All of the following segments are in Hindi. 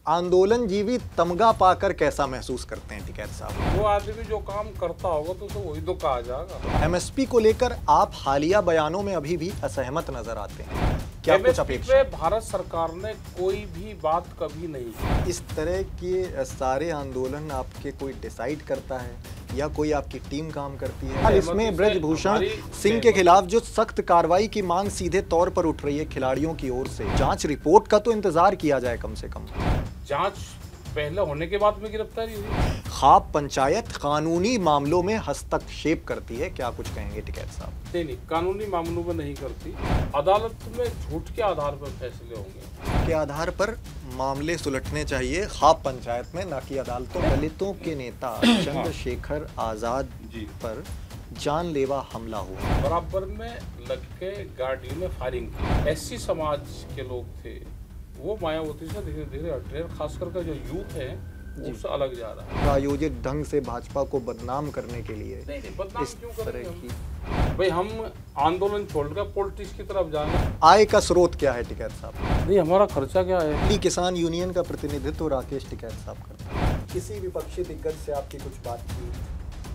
आंदोलन जीवी तमगा पाकर कैसा महसूस करते हैं टिकैत साहब? वो आदमी जो काम करता होगा तो उसे वही तो कहा जाएगा। एमएसपी को लेकर आप हालिया बयानों में अभी भी असहमत नजर आते हैं, क्या कुछ अपेक्षा? भारत सरकार ने कोई भी बात कभी नहीं की। इस तरह के सारे आंदोलन आपके कोई डिसाइड करता है या कोई आपकी टीम काम करती है? इसमें ब्रजभूषण सिंह के खिलाफ जो सख्त कार्रवाई की मांग सीधे तौर पर उठ रही है खिलाड़ियों की ओर से, जांच रिपोर्ट का तो इंतजार किया जाए कम से कम। जांच पहले होने के बाद में गिरफ्तारी हुई। खाप पंचायत कानूनी मामलों में हस्तक्षेप करती है, क्या कुछ कहेंगे टिकैत साहब? नहीं, कानूनी मामलों में नहीं करती। अदालत में झूठ के आधार पर फैसले होंगे, के आधार पर मामले सुलटने चाहिए खाप पंचायत में, ना कि अदालतों। दलितों के नेता चंद्रशेखर आजाद पर जानलेवा हमला हुआ, बराबर में लग के गाड़ी में फायरिंग की। एससी समाज के लोग थे, वो मायावती से धीरे धीरे हट रहे, खास करके जो यूथ है उससे अलग जा रहा है। आयोजित ढंग से भाजपा को बदनाम करने के लिए नहीं, बदनाम इस क्यों तरह करेंगे की? भाई, हम आंदोलन छोड़कर पॉलिटिक्स की तरफ जाएंगे। आय का स्रोत क्या है टिकैत साहब? नहीं, हमारा खर्चा क्या है? दिल्ली किसान यूनियन का प्रतिनिधित्व राकेश टिकैत साहब करते हैं। किसी विपक्षी दिग्गज से आपकी कुछ बात की?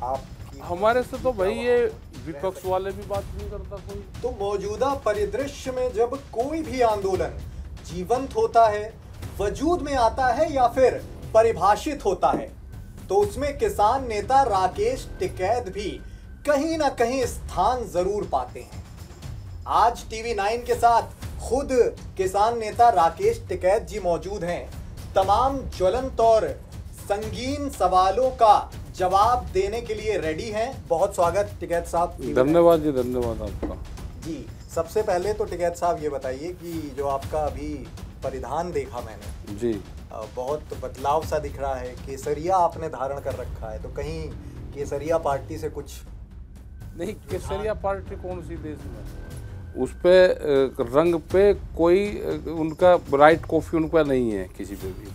आप हमारे से तो भाई ये विपक्ष वाले भी बात नहीं करता कोई। तो मौजूदा परिदृश्य में जब कोई भी आंदोलन जीवंत होता है, वजूद में आता है या फिर परिभाषित होता है, तो उसमें किसान नेता राकेश टिकैत भी कहीं ना कहीं स्थान जरूर पाते हैं। आज टीवी 9 के साथ खुद किसान नेता राकेश टिकैत जी मौजूद हैं। तमाम ज्वलंत और संगीन सवालों का जवाब देने के लिए रेडी हैं। बहुत स्वागत टिकैत साहब। धन्यवाद जी, धन्यवाद आपका जी। सबसे पहले तो टिकैत साहब ये बताइए कि जो आपका अभी परिधान देखा मैंने जी, बहुत बदलाव सा दिख रहा है। केसरिया आपने धारण कर रखा है, तो कहीं केसरिया पार्टी से कुछ? नहीं, केसरिया पार्टी कौन सी देश में? उस पे रंग पे कोई उनका राइट कॉफी उनका नहीं है किसी पे भी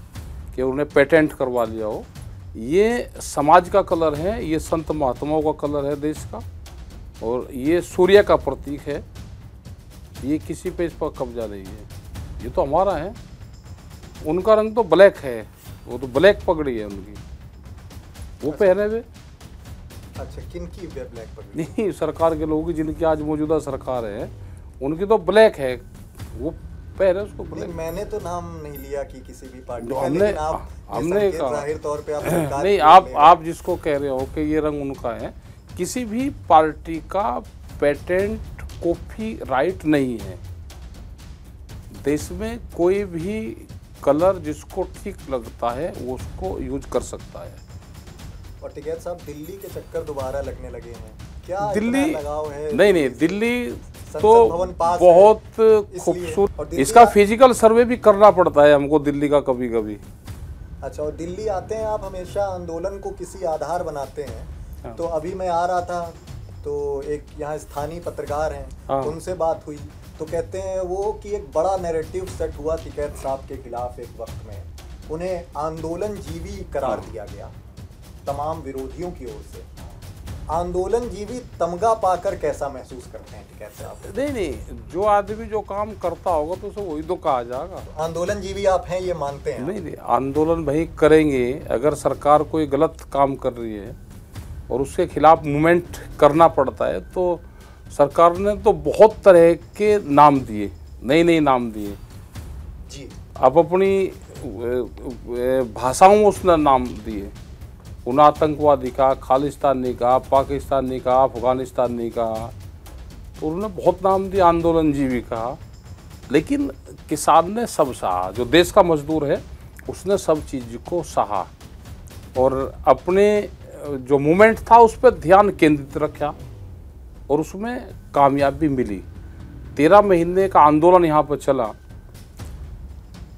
कि उन्हें पेटेंट करवा लिया हो। ये समाज का कलर है, ये संत महात्माओं का कलर है देश का, और ये सूर्य का प्रतीक है। ये किसी पे इस पर कब्जा नहीं है, ये तो हमारा है। उनका रंग तो ब्लैक है, वो तो ब्लैक पगड़ी है उनकी, वो पहने हुए। अच्छा, किनकी ब्लैक पगड़ी? नहीं, सरकार के लोगों की, जिनकी आज मौजूदा सरकार है उनकी तो ब्लैक है, वो पहने उसको ब्लैक। मैंने तो नाम नहीं लिया कि किसी भी पार्टी का, हमने कहा जाहिर तौर पे आप नहीं, आप जिसको कह रहे हो कि ये रंग उनका है, किसी भी पार्टी का पेटेंट कॉपी राइट नहीं है। देश में कोई भी कलर जिसको ठीक लगता है वो उसको यूज कर सकता है। और टिकैत साहब, दिल्ली के चक्कर दोबारा लगने लगे हैं क्या? दिल्ली लगाव है? नहीं, दिल्ली तो बहुत खूबसूरत। इसका फिजिकल सर्वे भी करना पड़ता है हमको दिल्ली का कभी कभी। अच्छा, और दिल्ली आते हैं आप, हमेशा आंदोलन को किसी आधार बनाते हैं। हाँ। तो अभी मैं आ रहा था तो एक यहाँ स्थानीय पत्रकार हैं, हाँ। उनसे बात हुई तो कहते हैं वो कि एक बड़ा नैरेटिव सेट हुआ टिकैत साहब के खिलाफ। एक वक्त में उन्हें आंदोलन जीवी करार दिया गया तमाम विरोधियों की ओर से। आंदोलन जीवी तमगा पाकर कैसा महसूस करते हैं टिकैत साहब? नहीं, जो आदमी जो काम करता होगा तो उसे वही तो कहा जाएगा। आंदोलन जीवी आप हैं, ये मानते हैं? नहीं, आंदोलन भाई करेंगे। अगर सरकार कोई गलत काम कर रही है और उसके खिलाफ मूवमेंट करना पड़ता है, तो सरकार ने तो बहुत तरह के नाम दिए, नए नाम दिए जी। अब अपनी भाषाओं में उसने नाम दिए। उन आतंकवादी का, खालिस्तानी का, पाकिस्तानी का, अफगानिस्तानी का, तो उन्होंने बहुत नाम दिया, आंदोलन जीवी कहा। लेकिन किसान ने सब सहा, जो देश का मजदूर है उसने सब चीज़ को सहा और अपने जो मूवमेंट था उस पर ध्यान केंद्रित रखा और उसमें कामयाबी मिली। 13 महीने का आंदोलन यहाँ पर चला,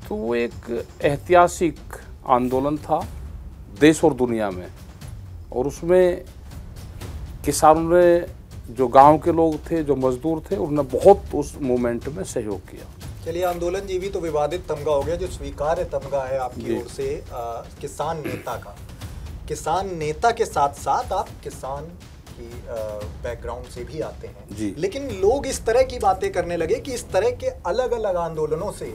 तो वो एक ऐतिहासिक आंदोलन था देश और दुनिया में, और उसमें किसानों ने, जो गांव के लोग थे, जो मजदूर थे, उन्होंने बहुत उस मूवमेंट में सहयोग किया। चलिए, आंदोलन जीवी तो विवादित तमगा हो गया, जो स्वीकार्य तमगा है आपकी ओर से किसान नेता का। किसान नेता के साथ साथ आप किसान की बैकग्राउंड से भी आते हैं, जी। लेकिन लोग इस तरह की बातें करने लगे कि इस तरह के अलग अलग आंदोलनों से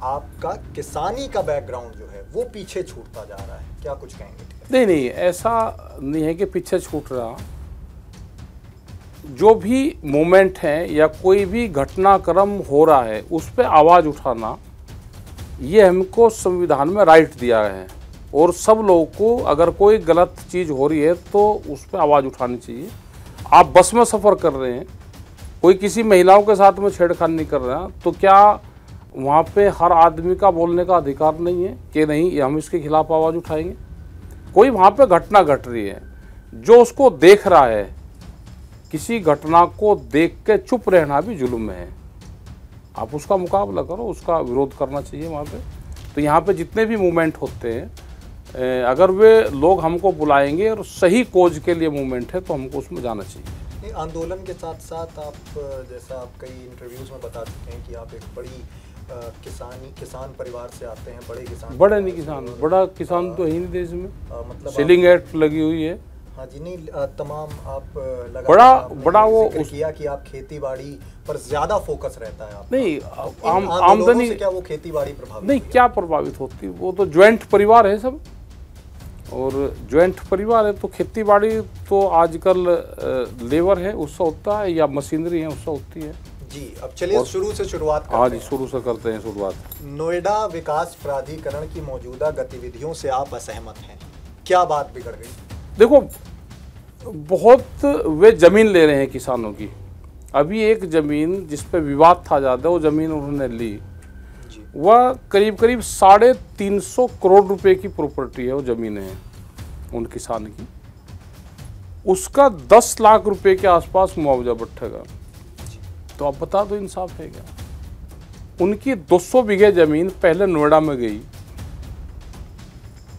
आपका किसानी का बैकग्राउंड जो है वो पीछे छूटता जा रहा है, क्या कुछ कहेंगे? नहीं नहीं, ऐसा नहीं है कि पीछे छूट रहा। जो भी मूवमेंट है या कोई भी घटनाक्रम हो रहा है उस पर आवाज़ उठाना, ये हमको संविधान में राइट दिया है। और सब लोगों को अगर कोई गलत चीज़ हो रही है तो उस पर आवाज़ उठानी चाहिए। आप बस में सफ़र कर रहे हैं, कोई किसी महिलाओं के साथ में छेड़खानी नहीं कर रहा, तो क्या वहाँ पे हर आदमी का बोलने का अधिकार नहीं है कि नहीं हम इसके खिलाफ आवाज़ उठाएंगे? कोई वहाँ पे घटना घट रही है, जो उसको देख रहा है, किसी घटना को देख के चुप रहना भी जुल्म है। आप उसका मुकाबला करो, उसका विरोध करना चाहिए वहाँ पे। तो यहाँ पे जितने भी मूवमेंट होते हैं, अगर वे लोग हमको बुलाएंगे और सही कोज के लिए मूवमेंट है तो हमको उसमें जाना चाहिए। आंदोलन के साथ साथ आप, जैसा आप कई इंटरव्यूज़ में बता चुके हैं कि आप एक बड़ी किसान परिवार से आते हैं, बड़े किसान। बड़े नहीं किसान, बड़ा किसान तो है ही नहीं देश में, मतलब सीलिंग एक्ट लगी हुई है। हाँ जी, नहीं तमाम आप बड़ा वो किया कि आप खेती बाड़ी पर ज्यादा फोकस रहता है आप। नहीं, आमदनी से क्या वो खेती बाड़ी प्रभावित नहीं, क्या प्रभावित होती? वो तो ज्वाइंट परिवार है सब, और ज्वाइंट परिवार है तो खेती बाड़ी तो आजकल लेबर है उससे होता है या मशीनरी है उससे होती है जी। अब चलिए शुरू से शुरुआत करते हैं। हाँ जी, शुरू से करते हैं शुरुआत। नोएडा विकास प्राधिकरण की मौजूदा गतिविधियों से आप असहमत हैं, क्या बात बिगड़ गई? देखो, बहुत वे जमीन ले रहे हैं किसानों की। अभी एक जमीन जिस पे विवाद था ज़्यादा, वो जमीन उन्होंने ली, वह करीब करीब 350 करोड़ रुपए की प्रॉपर्टी है, वो ज़मीन है उन किसान की। उसका 10 लाख रुपए के आसपास मुआवजा बैठेगा। तो आप बता दो इंसाफ है क्या? उनकी 200 बीघे ज़मीन पहले नोएडा में गई,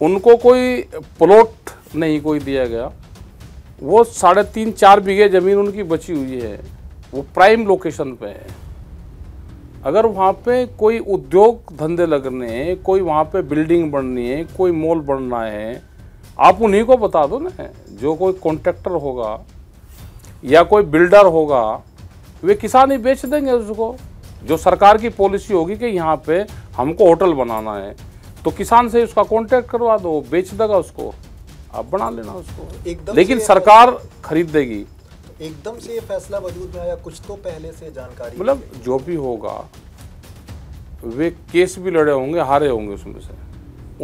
उनको कोई प्लॉट नहीं कोई दिया गया। वो 3.5-4 बीघे ज़मीन उनकी बची हुई है, वो प्राइम लोकेशन पे है। अगर वहाँ पे कोई उद्योग धंधे लगने हैं, कोई वहाँ पे बिल्डिंग बननी है, कोई मॉल बनना है, आप उन्हीं को बता दो ना। जो कोई कॉन्ट्रैक्टर होगा या कोई बिल्डर होगा, वे किसान ही बेच देंगे उसको। जो सरकार की पॉलिसी होगी कि यहाँ पे हमको होटल बनाना है, तो किसान से उसका कॉन्ट्रैक्ट करवा दो, बेच देगा उसको, आप बना लेना उसको। लेकिन सरकार खरीद देगी। एकदम से ये फैसला वजूद में आया, कुछ तो पहले से जानकारी? मतलब जो भी होगा, वे केस भी लड़े होंगे, हारे होंगे उसमें से।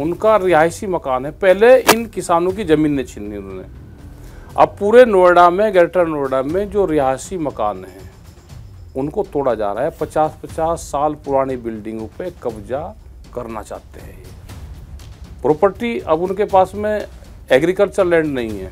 उनका रिहायशी मकान है, पहले इन किसानों की ज़मीन ने छीनी उन्होंने। अब पूरे नोएडा में, ग्रेटर नोएडा में जो रिहायशी मकान हैं उनको तोड़ा जा रहा है। 50-50 साल पुरानी बिल्डिंगों पे कब्जा करना चाहते हैं ये प्रॉपर्टी। अब उनके पास में एग्रीकल्चर लैंड नहीं है,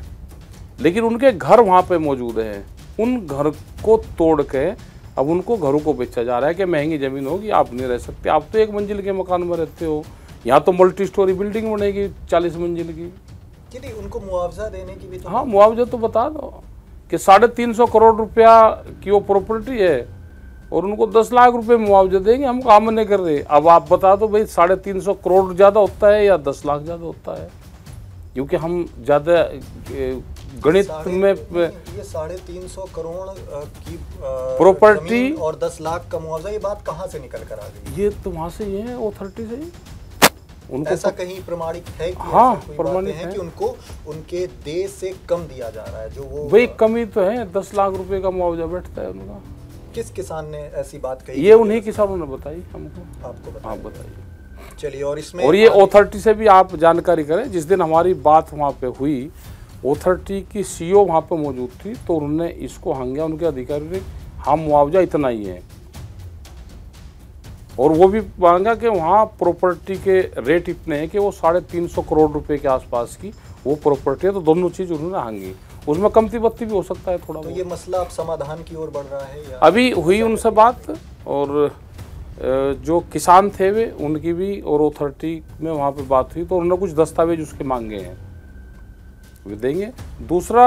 लेकिन उनके घर वहाँ पे मौजूद हैं। उन घर को तोड़ के अब उनको घरों को बेचा जा रहा है कि महंगी ज़मीन होगी, आप नहीं रह सकते, आप तो 1 मंजिल के मकान में रहते हो, यहाँ तो मल्टी स्टोरी बिल्डिंग बनेगी 40 मंजिल की। नहीं, उनको मुआवजा देने की भी तो। हाँ, मुआवजा तो बता दो कि 350 करोड़ रुपया की वो प्रॉपर्टी है और उनको 10 लाख रुपए मुआवजा देंगे, हम काम नहीं कर रहे। अब आप बता दो भाई, 350 करोड़ ज़्यादा होता है या 10 लाख ज़्यादा होता है? क्योंकि हम ज़्यादा गणित में ये 350 करोड़ की प्रॉपर्टी और 10 लाख का मुआवजा, ये बात कहाँ से निकल कर आ गई? ये तो वहाँ से ही है, अथॉरिटी से ही। उनको ऐसा कहीं प्रमाणित है कि हाँ, प्रमाणित है कि उनको उनके देश से कम दिया जा रहा है? जो वो भाई कमी तो है, 10 लाख रुपए का मुआवजा बैठता है उनका। किस किसान ने ऐसी बात कही? ये उन्हीं किसानों ने बताई हमको। आपको बताया? आप बताइए। चलिए, और इसमें और ये अथॉरिटी से भी आप जानकारी करें। जिस दिन हमारी बात वहाँ पे हुई, अथॉरिटी की सीईओ वहाँ पे मौजूद थी, तो उन्होंने इसको हांगा, उनके अधिकारी ने, हाँ मुआवजा इतना ही है। और वो भी मांगा कि वहाँ प्रॉपर्टी के रेट इतने हैं कि वो 350 करोड़ रुपए के आसपास की वो प्रॉपर्टी है। तो दोनों चीज़ उन्होंने हांगी, उसमें कमती बत्ती भी हो सकता है थोड़ा। तो ये मसला अब समाधान की ओर बढ़ रहा है या? अभी हुई उनसे बात, और जो किसान थे वे, उनकी भी और अथॉरिटी में वहाँ पे बात हुई, तो उन्होंने कुछ दस्तावेज उसके मांगे हैं, वे देंगे। दूसरा,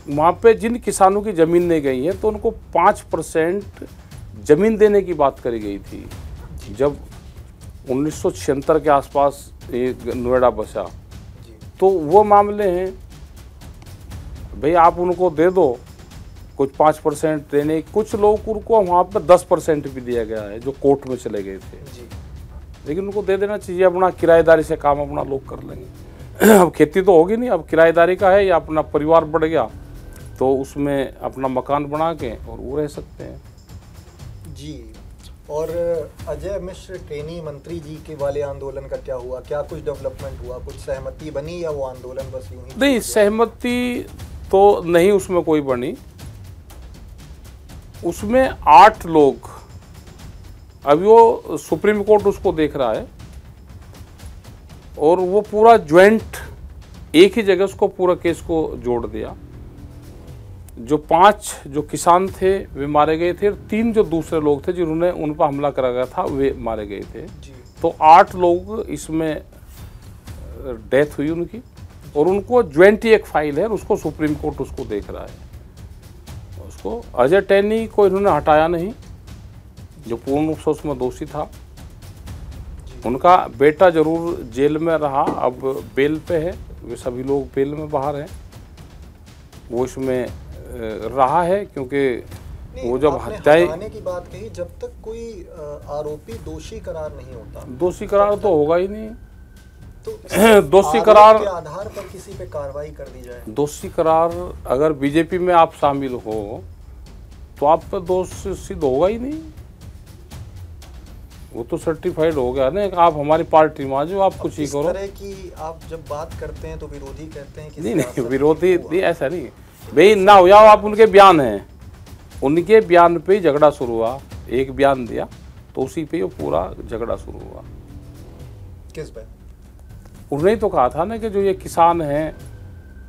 वहाँ पे जिन किसानों की ज़मीन नहीं गई है, तो उनको 5% ज़मीन देने की बात करी गई थी। जब 1976 के आसपास ये नोएडा बसा, तो वो मामले हैं भाई, आप उनको दे दो कुछ 5% देने, कुछ लोग उनको वहाँ पर 10% भी दिया गया है जो कोर्ट में चले गए थे जी। लेकिन उनको दे देना चाहिए, अपना किराएदारी से काम अपना लोग कर लेंगे। अब खेती तो होगी नहीं, अब किराएदारी का है या अपना परिवार बढ़ गया तो उसमें अपना मकान बना के और वो रह सकते हैं। जी। और अजय मिश्र ट्रेनी मंत्री जी के वाले आंदोलन का क्या हुआ, क्या कुछ डेवलपमेंट हुआ, कुछ सहमति बनी या वो आंदोलन बस यूं ही? नहीं, सहमति तो नहीं उसमें कोई बनी। उसमें 8 लोग, अभी वो सुप्रीम कोर्ट उसको देख रहा है और वो पूरा ज्वाइंट एक ही जगह उसको पूरा केस को जोड़ दिया। जो 5 जो किसान थे वे मारे गए थे और 3 जो दूसरे लोग थे जिन्होंने उन पर हमला करा गया था वे मारे गए थे। तो 8 लोग इसमें डेथ हुई उनकी और उनको ज्वाइंट ही एक फाइल है, उसको सुप्रीम कोर्ट उसको देख रहा है। उसको अजय टैनी को इन्होंने हटाया नहीं, जो पूर्ण रूप से उसमें दोषी था। उनका बेटा जरूर जेल में रहा, अब बेल पे है, वे सभी लोग बेल में बाहर हैं। वो इसमें रहा है क्योंकि वो जब हत्याएं की बात कही, जब तक कोई आरोपी दोषी करार नहीं होता, दोषी करार तो होगा ही नहीं। तो दोषी करार के आधार पर किसी पे कार्रवाई कर दी जाए। दोषी करार अगर बीजेपी में आप शामिल हो तो आप पर दोष सिद्ध होगा ही नहीं, वो तो सर्टिफाइड हो गया ना, आप हमारी पार्टी में आ जाओ, आप कुछ ही करो। इस तरह की आप जब बात करते हैं तो विरोधी कहते हैं कि नहीं, विरोधी नहीं, ऐसा नहीं भाई, ना हो जाओ आप, उनके बयान हैं, उनके बयान पे ही झगड़ा शुरू हुआ। एक बयान दिया तो उसी पे वो पूरा झगड़ा शुरू हुआ। किस पे? उन्होंने तो कहा था ना कि जो ये किसान हैं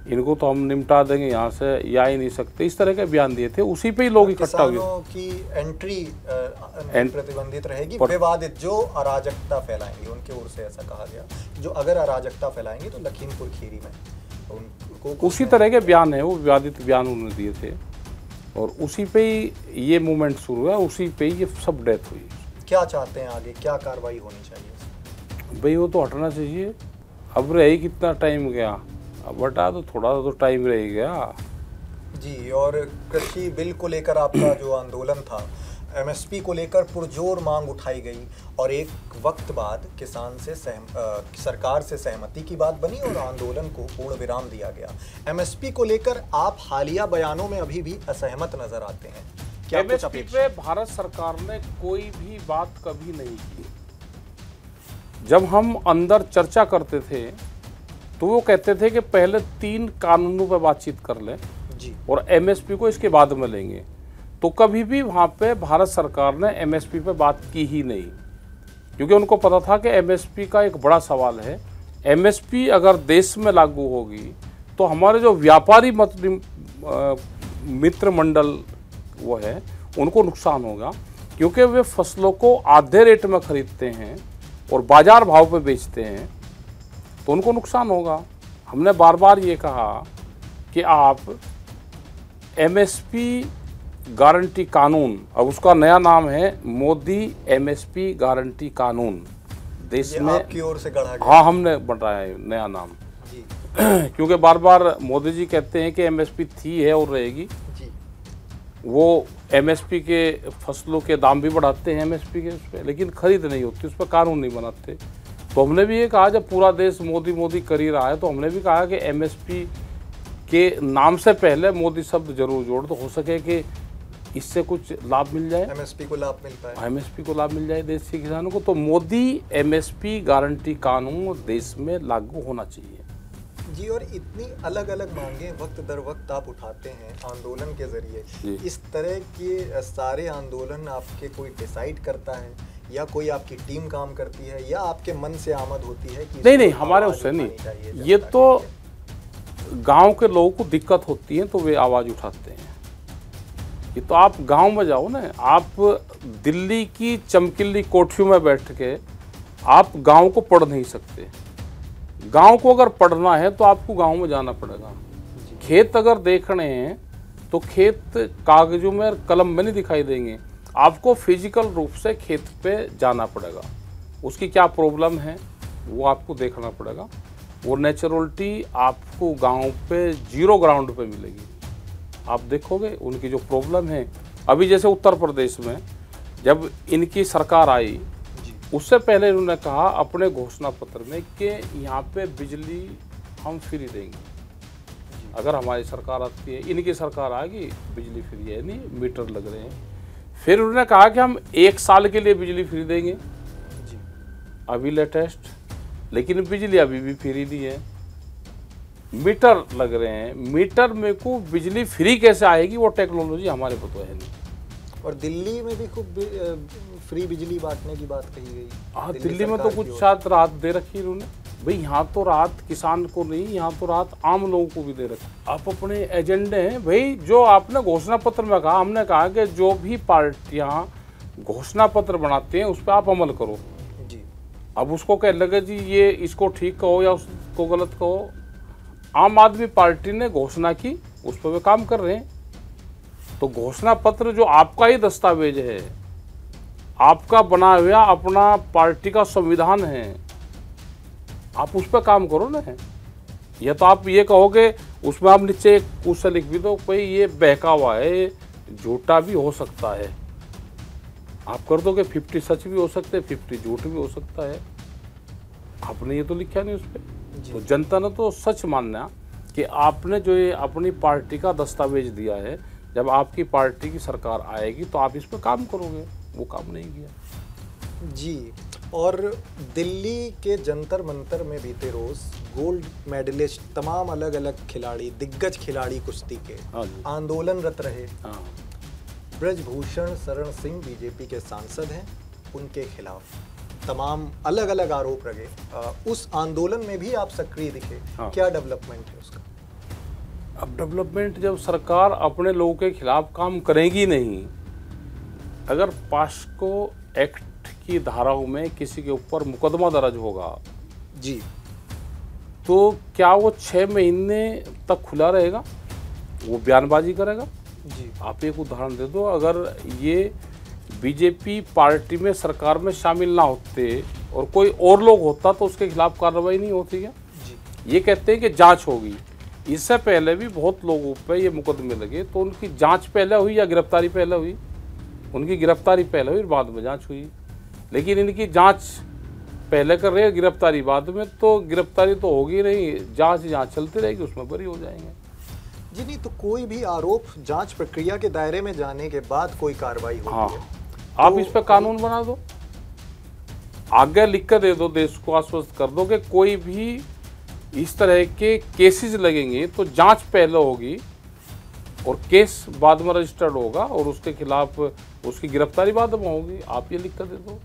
इनको तो हम निपटा देंगे, यहाँ से या ही नहीं सकते, इस तरह के बयान दिए थे। उसी पे ही लोग इकट्ठा हुए। किसानों की एंट्री प्रतिबंधित रहेगी, विवादित जो अराजकता फैलाएंगे उनके ओर से ऐसा कहा गया, जो अगर अराजकता फैलाएंगे तो लखीमपुर खीरी में उनको उसी तरह के बयान है, वो विवादित बयान उन्होंने दिए थे और उसी पे ही ये मूवमेंट शुरू हुआ, उसी पे ही ये सब डेथ हुई। क्या चाहते हैं आगे, क्या कार्रवाई होनी चाहिए? भाई वो तो हटना चाहिए। अब रह ही कितना टाइम गया, अब हटा तो थोड़ा तो टाइम रह गया। जी। और कृषि बिल को लेकर आपका जो आंदोलन था, एमएसपी को लेकर पुरजोर मांग उठाई गई और एक वक्त बाद किसान से सरकार से सहमति की बात बनी और आंदोलन को पूर्ण विराम दिया गया। एमएसपी को लेकर आप हालिया बयानों में अभी भी असहमत नजर आते हैं, क्या कुछ एमएसपी पे भारत सरकार ने कोई भी बात कभी नहीं की। जब हम अंदर चर्चा करते थे तो वो कहते थे कि पहले 3 कानूनों पर बातचीत कर लें जी, और एमएसपी को इसके बाद में लेंगे। तो कभी भी वहाँ पे भारत सरकार ने एमएसपी पे बात की ही नहीं, क्योंकि उनको पता था कि एमएसपी का एक बड़ा सवाल है। एमएसपी अगर देश में लागू होगी तो हमारे जो व्यापारी मित्र मंडल वो है उनको नुकसान होगा, क्योंकि वे फसलों को आधे रेट में खरीदते हैं और बाजार भाव पे बेचते हैं, तो उनको नुकसान होगा। हमने बार बार ये कहा कि आप एमएसपी गारंटी कानून, अब उसका नया नाम है मोदी एमएसपी गारंटी कानून, देश में आपकी ओर से गढ़ा गया। हाँ, हमने बनाया है नया नाम जी। क्योंकि बार बार मोदी जी कहते हैं कि एमएसपी थी है और रहेगी जी। वो एमएसपी के फसलों के दाम भी बढ़ाते हैं एमएसपी के उस पर, लेकिन खरीद नहीं होती, उस पर कानून नहीं बनाते। तो हमने भी ये कहा, जब पूरा देश मोदी मोदी कर ही रहा है तो हमने भी कहा कि एमएसपी के नाम से पहले मोदी शब्द जरूर जोड़, तो हो सके कि इससे कुछ लाभ मिल जाए, एमएसपी को लाभ मिलता है, एमएसपी को लाभ मिल जाए देश के किसानों को। तो मोदी एमएसपी गारंटी कानून देश में लागू होना चाहिए। जी। और इतनी अलग अलग मांगे वक्त दर वक्त आप उठाते हैं आंदोलन के जरिए, इस तरह के सारे आंदोलन आपके कोई डिसाइड करता है या कोई आपकी टीम काम करती है या आपके मन से आमद होती है कि नहीं, हमारे उससे नहीं, ये तो गांव के लोगों को दिक्कत होती है तो वे आवाज़ उठाते हैं। ये तो आप गांव में जाओ ना, आप दिल्ली की चमकीली कोठियों में बैठ के आप गांव को पढ़ नहीं सकते। गांव को अगर पढ़ना है तो आपको गांव में जाना पड़ेगा। खेत अगर देखने हैं तो खेत कागजों में और कलम में नहीं दिखाई देंगे, आपको फिजिकल रूप से खेत पे जाना पड़ेगा। उसकी क्या प्रॉब्लम है वो आपको देखना पड़ेगा। वो नेचुरलिटी आपको गांव पे जीरो ग्राउंड पे मिलेगी। आप देखोगे उनकी जो प्रॉब्लम है। अभी जैसे उत्तर प्रदेश में जब इनकी सरकार आई, उससे पहले इन्होंने कहा अपने घोषणा पत्र में कि यहाँ पे बिजली हम फ्री देंगे अगर हमारी सरकार आती है। इनकी सरकार आएगी, बिजली फ्री है नहीं, मीटर लग रहे हैं। फिर उन्होंने कहा कि हम 1 साल के लिए बिजली फ्री देंगे जी। अभी लेटेस्ट, लेकिन बिजली अभी भी फ्री नहीं है, मीटर लग रहे हैं। मीटर में को बिजली फ्री कैसे आएगी, वो टेक्नोलॉजी हमारे को तो है नहीं। और दिल्ली में भी खूब फ्री बिजली बांटने की बात कही गई। हाँ, दिल्ली में तो कुछ शायद राहत दे रखी उन्होंने। भाई यहाँ तो राहत किसान को नहीं, यहाँ तो राहत आम लोगों को भी दे रखी। आप अपने एजेंडे हैं भाई, जो आपने घोषणा पत्र में कहा, हमने कहा कि जो भी पार्टियां घोषणा पत्र बनाते हैं उस पर आप अमल करो जी। अब उसको कह लगे जी ये इसको ठीक कहो या उसको गलत कहो। आम आदमी पार्टी ने घोषणा की, उस पर वे काम कर रहे हैं। तो घोषणा पत्र जो आपका ही दस्तावेज है, आपका बना हुआ अपना पार्टी का संविधान है, आप उस पर काम करो ना। या तो आप ये कहोगे उसमें आप नीचे कुछ से लिख भी दो भाई ये बहकावा है, झूठा भी हो सकता है। आप कर दो कि 50 सच भी हो सकते हैं, 50 झूठ भी हो सकता है। आपने ये तो लिखा नहीं उस पर। तो जनता ने तो सच मानना कि आपने जो ये अपनी पार्टी का दस्तावेज दिया है, जब आपकी पार्टी की सरकार आएगी तो आप इस पर काम करोगे। वो काम नहीं किया जी। और दिल्ली के जंतर मंतर में बीते रोज गोल्ड मेडलिस्ट तमाम अलग अलग खिलाड़ी, दिग्गज खिलाड़ी कुश्ती के आंदोलनरत रहे। ब्रजभूषण शरण सिंह बीजेपी के सांसद हैं, उनके खिलाफ तमाम अलग अलग आरोप लगे। उस आंदोलन में भी आप सक्रिय दिखे। क्या डेवलपमेंट है उसका? अब डेवलपमेंट जब सरकार अपने लोगों के खिलाफ काम करेगी नहीं, अगर पास्को एक्ट की धाराओं में किसी के ऊपर मुकदमा दर्ज होगा जी, तो क्या वो 6 महीने तक खुला रहेगा? वो बयानबाजी करेगा जी। आप एक उदाहरण दे दो, अगर ये बीजेपी पार्टी में सरकार में शामिल ना होते और कोई और लोग होता तो उसके खिलाफ कार्रवाई नहीं होती क्या जी? ये कहते हैं कि जांच होगी। इससे पहले भी बहुत लोगों पे ये मुकदमे लगे, तो उनकी जांच पहले हुई या गिरफ्तारी पहले हुई? उनकी गिरफ्तारी पहले हुई, बाद में जांच हुई। लेकिन इनकी जांच पहले कर रहे हैं, गिरफ्तारी बाद में, तो गिरफ्तारी तो होगी नहीं, जांच चलती रहेगी, उसमें बरी हो जाएंगे जी। नहीं तो कोई भी आरोप जांच प्रक्रिया के दायरे में जाने के बाद कोई कार्रवाई होती है। आप तो इस पर कानून बना दो, आगे लिख कर दे दो, देश को आश्वस्त कर दो कि कोई भी इस तरह के केसेस लगेंगे तो जांच पहले होगी और केस बाद में रजिस्टर्ड होगा और उसके खिलाफ उसकी गिरफ्तारी बाद में होगी। आप ये लिख कर दे दो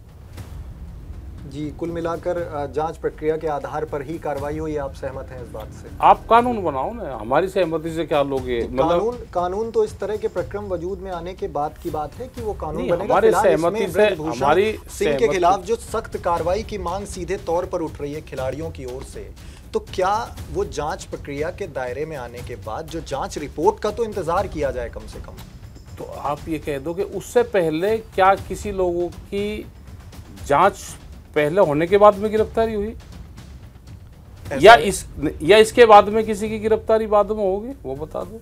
जी। कुल मिलाकर जांच प्रक्रिया के आधार पर ही कार्रवाई हो, ये आप सहमत हैं इस बात से? आप कानून बनाओ ना, हमारी सहमति से क्या लोगे? मतलब कानून तो इस तरह के प्रक्रम वजूद में आने के बाद की बात है कि वो कानून बनेगा। हमारी सहमति से, हमारी सिंह के खिलाफ जो सख्त कार्रवाई की मांग सीधे तौर पर उठ रही है खिलाड़ियों की ओर से, तो क्या वो जांच प्रक्रिया के दायरे में आने के बाद जो जांच रिपोर्ट का तो इंतजार किया जाए कम से कम? तो आप ये कह दो कि उससे पहले क्या किसी लोगों की जांच पहले होने के बाद में गिरफ्तारी हुई या इसके बाद में किसी की गिरफ्तारी बाद में होगी? वो बता दो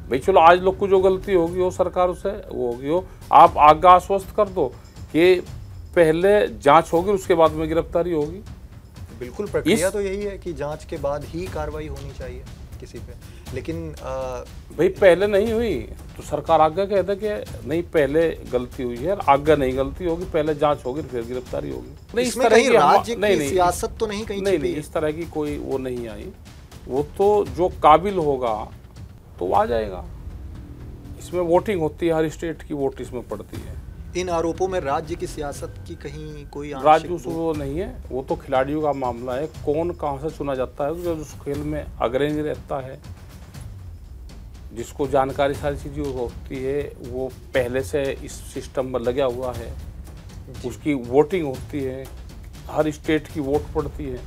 भाई। चलो आज लोग को जो गलती होगी वो सरकार से वो होगी, हो आप आगे आश्वस्त कर दो कि पहले जांच होगी उसके बाद में गिरफ्तारी होगी। बिल्कुल, प्रक्रिया तो यही है कि जांच के बाद ही कार्रवाई होनी चाहिए किसी पे। लेकिन भाई पहले नहीं हुई तो सरकार आगे कहता कि नहीं पहले गलती हुई है, आगे नहीं गलती होगी, पहले जांच होगी फिर गिरफ्तारी होगी। नहीं, इस तरह की राज्य की सियासत तो नहीं कहीं नहीं, इस तरह की कोई वो नहीं आई। वो तो जो काबिल होगा तो आ जाएगा। इसमें वोटिंग होती है, हर स्टेट की वोट इसमें पड़ती है। इन आरोपों में राज्य की सियासत की कहीं कोई राज्य वो नहीं है, वो तो खिलाड़ियों का मामला है। कौन कहाँ से चुना जाता है, जो उस खेल में अग्रणी रहता है, जिसको जानकारी सारी चीज़ों होती है, वो पहले से इस सिस्टम में लगा हुआ है, उसकी वोटिंग होती है, हर स्टेट की वोट पड़ती है,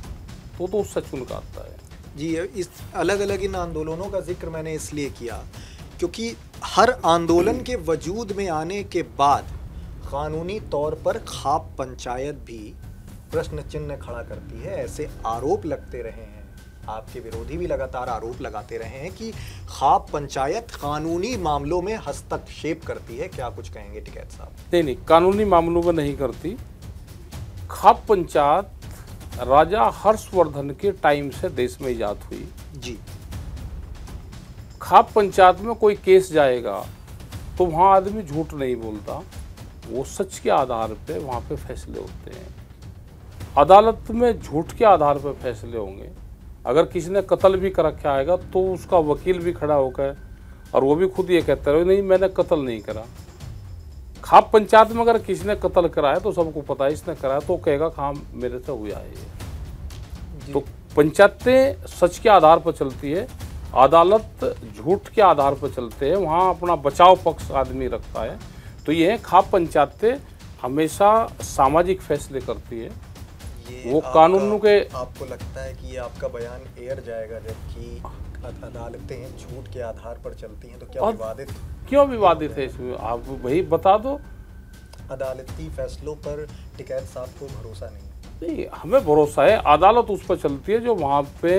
तो उससे चुन का आता है जी। इस अलग अलग इन आंदोलनों का जिक्र मैंने इसलिए किया क्योंकि हर आंदोलन के वजूद में आने के बाद कानूनी तौर पर खाप पंचायत भी प्रश्न चिन्ह खड़ा करती है। ऐसे आरोप लगते रहे हैं आपके विरोधी भी लगातार आरोप लगाते रहे हैं कि खाप पंचायत कानूनी मामलों में हस्तक्षेप करती है। क्या कुछ कहेंगे टिकैत साहब? नहीं, कानूनी मामलों में नहीं करती। खाप पंचायत राजा हर्षवर्धन के टाइम से देश में इजाद हुई जी। खाप पंचायत में कोई केस जाएगा तो वहाँ आदमी झूठ नहीं बोलता, वो सच के आधार पे वहाँ पे फैसले होते हैं। अदालत में झूठ के आधार पर फैसले होंगे। अगर किसी ने कत्ल भी कर रखा आएगा तो उसका वकील भी खड़ा होकर और वो भी खुद ये कहता है नहीं मैंने कत्ल नहीं करा। खाप पंचायत में अगर किसी ने कत्ल कराया तो सबको पता है इसने कराया, तो कहेगा हाँ मेरे से हुआ है ये। तो पंचायतें सच के आधार पर चलती है, अदालत झूठ के आधार पर चलते हैं, वहाँ अपना बचाव पक्ष आदमी रखता है। तो ये है खाप पंचायतें हमेशा सामाजिक फैसले करती है, वो कानून के। आपको लगता है कि ये आपका बयान एयर जाएगा जबकि अदालतें झूठ के आधार पर चलती हैं, तो क्या विवादित? क्यों विवादित है इसमें? आप वही बता दो। अदालती फैसलों पर टिकैत साहब को भरोसा नहीं? हमें भरोसा है। अदालत उस पर चलती है जो वहाँ पे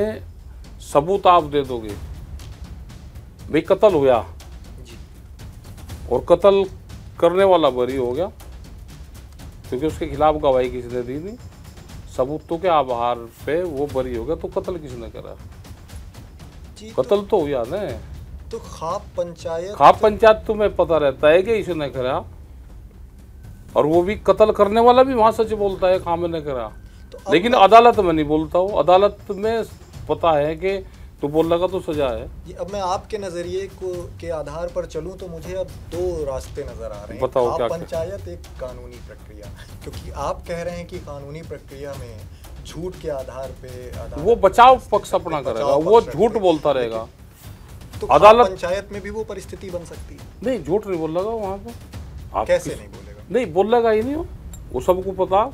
सबूत आप दे दोगे। भाई कत्ल हुआ जी, और कत्ल करने वाला बरी हो गया क्योंकि उसके खिलाफ गवाही किसी ने दी नहीं, सबूतों के आधार पे वो बरी हो गया, तो कत्ल किसने करा? कत्ल तो हुआ ना। तो खाप पंचायत तुम्हें पता रहता है कि इसने करा, और वो भी कत्ल करने वाला भी वहाँ सच बोलता है हाँ मैंने करा, तो लेकिन अदालत में नहीं बोलता। वो अदालत में पता है कि तो बोल लगा तो सजा है। अब मैं आपके नजरिए को के आधार पर चलूं तो मुझे अब दो रास्ते नजर आ रहे हैं। बताओ क्या? पंचायत एक कानूनी प्रक्रिया, क्योंकि आप कह रहे हैं कि कानूनी प्रक्रिया में झूठ के आधार पे वो बचाव पक्ष अपना करेगा, वो झूठ बोलता रहेगा। तो अदालत पंचायत में भी वो परिस्थिति बन सकती है? नहीं, झूठ नहीं बोल लगा वहाँ पे। कैसे नहीं बोलेगा? नहीं बोल लगा ही नहीं, वो सबको पता